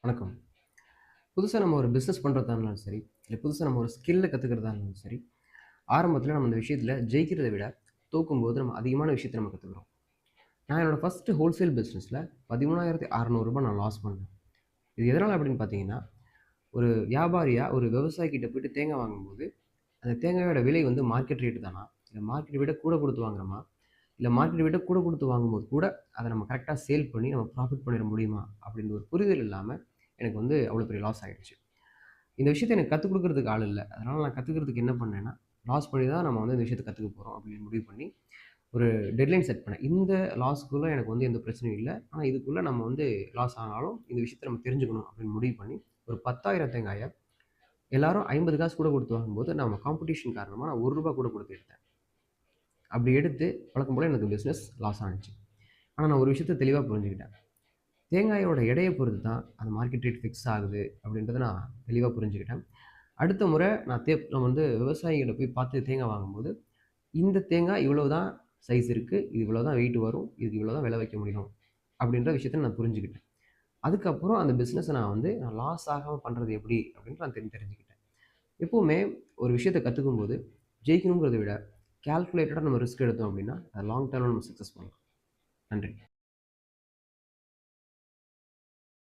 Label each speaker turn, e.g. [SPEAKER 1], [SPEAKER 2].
[SPEAKER 1] வணக்கம். புதுசா நம்ம ஒரு பிசினஸ் பண்றதா இருந்தாலும் சரி, இல்ல புதுசா நம்ம ஒரு ஸ்கில்ல கத்துக்கிறதா இருந்தாலும் சரி, ஆரம்பத்தில நம்ம இந்த விஷயத்தில ஜெயிக்கிறத விட, தோக்கும்போது நம்ம அதிகமான விஷயத்த நம்ம கத்துக்கிறோம். நான் என்னோட ஃபர்ஸ்ட் ஹோல்சேல் பிசினஸ்ல ரூ. 13,600 நான் லாஸ் பண்ணேன். இது எதனால அப்படின்னு பார்த்தீங்கன்னா, ஒரு வியாபாரியா, ஒரு விவசாயி கிட்ட போயிட்டு தேங்காய் வாங்கும்போது, அந்த தேங்காயோட விலை வந்து மார்க்கெட் ரேட் தானா? இல்ல மார்க்கெட்ட விட கூட குடுத்து வாங்குறோமா? இல்ல மார்க்கெட்ட விட கூட குடுத்து வாங்கும்போது கூட, அத நம்ம கரெக்ட்டா சேல் பண்ணி நம்ம ப்ராஃபிட் பண்ணிற முடியுமா? அப்படின்ற ஒரு புரிதல் இல்லாம, எனக்கு வந்து அவ்வளோ பெரிய லாஸ் ஆயிடுச்சு. இந்த விஷயத்த எனக்கு கத்துக் குடுக்குறதுக்கு ஆள் இல்ல. அதனால நான் கத்துக்கிறதுக்கு என்ன பண்ணேன்னா, லாஸ் பண்ணி தான் நம்ம வந்து இந்த விஷயத்த கத்துக்க போறோம் அப்படின்னு முடிவு பண்ணி, ஒரு டெட்லைன் செட் பண்ணேன். இந்த லாஸ்க்குள்ள எனக்கு வந்து எந்த பிரச்சனையும் இல்ல. ஆனா இதுக்குள்ள நம்ம வந்து லாஸ் ஆனாலும் இந்த விஷயத்த நம்ம தெரிஞ்சுக்கணும் அப்படின்னு முடிவு பண்ணி, ஒரு 10,000 தேங்காய எல்லாரும் 50 காசு கூட குடுத்து வாங்கும்போது, நம்ம காம்படிஷன் காரணமா நான் ரூ. 1 கூட குடுத்து எடுத்தேன். அப்படி எடுத்து வழக்கம் போல எனக்கு பிசினஸ் லாஸ் ஆனுச்சு. ஆனா நான் ஒரு விஷயத்த தெளிவா புரிஞ்சுக்கிட்டேன். தேங்காயோட எடைய பொறுத்து தான் அந்த மார்க்கெட் ரேட் ஃபிக்ஸ் ஆகுது அப்படின்றத நான் தெளிவா புரிஞ்சுக்கிட்டேன். அடுத்த முறை நான் வந்து விவசாயிகிட்ட போய் பார்த்து தேங்காய் வாங்கும்போது, இந்த தேங்காய் இவ்வளவு தான் சைஸ் இருக்கு. இது இவ்வளோ தான் வெயிட் வரும். இதுக்கு இவ்வளோ தான் விலை வைக்க முடியும். அப்படின்ற விஷயத்த நான் புரிஞ்சுக்கிட்டேன். அதுக்கப்புறம் அந்த பிசினஸ நான் லாஸ் ஆகாம பண்றது எப்படி அப்படின்னு நான் தெரிஞ்சுக்கிட்டேன். எப்பவுமே ஒரு விஷயத்த கத்துக்கும்போது, ஜெயிக்கணுங்கிறத விட கால்குலேட்டடா நம்ம ரிஸ்க் எடுத்தோம் அப்படின்னா, அது லாங் டர்ம்ல நம்ம சக்சஸ் பண்ணலாம். நன்றி.